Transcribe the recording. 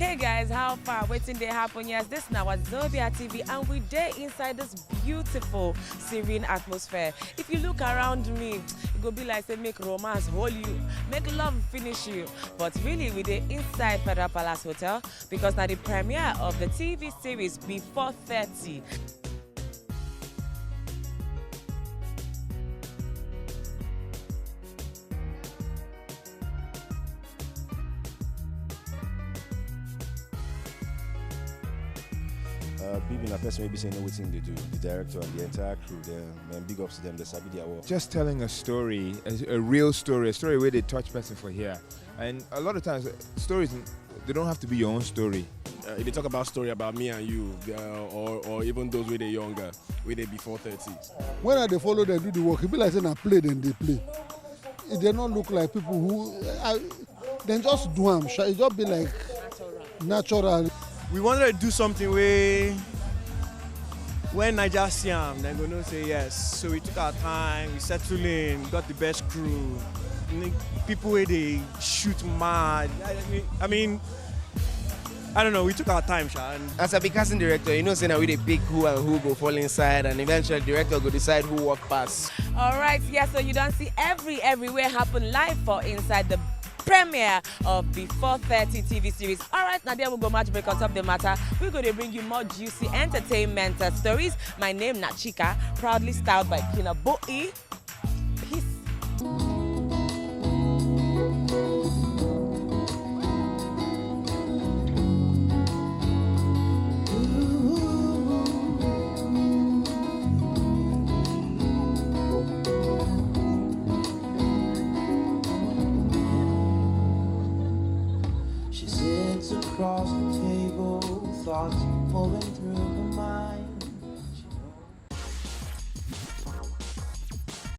Hey guys, how far? Waiting they happen? Yes, this now Wazobia TV, and we there inside this beautiful, serene atmosphere. If you look around me, it go be like say make romance hold you, make love finish you. But really, we there inside Federal Palace Hotel because now the premiere of the TV series Before 30. Being a person maybe saying everything they do, the director and the entire crew, man, big ups to them, they sabi their work. Just telling a story, a real story, a story where they touch person for here. And a lot of times, stories, they don't have to be your own story. If they talk about story about me and you, or even those where they're younger, where they before 30. When they follow them do the work, it be like saying I play, then they play. It they don't look like people who, then just do them. It just be like natural. We wanted to do something where when Niger see them, they're going to say yes. So we took our time, we settled in, got the best crew. People where they shoot mad. I mean, I don't know, we took our time, Sha. As a big casting director, you know, saying that we they pick who and who go fall inside, and eventually the director go decide who walk past. All right, yeah, so you don't see everywhere happen live for inside the premiere of Before 30 TV series. All right, now there we go, match break on top the matter. We're going to bring you more juicy entertainment stories. My name is Chika, proudly styled by Kina Boe. Peace. Across the table, thoughts flowing through her mind.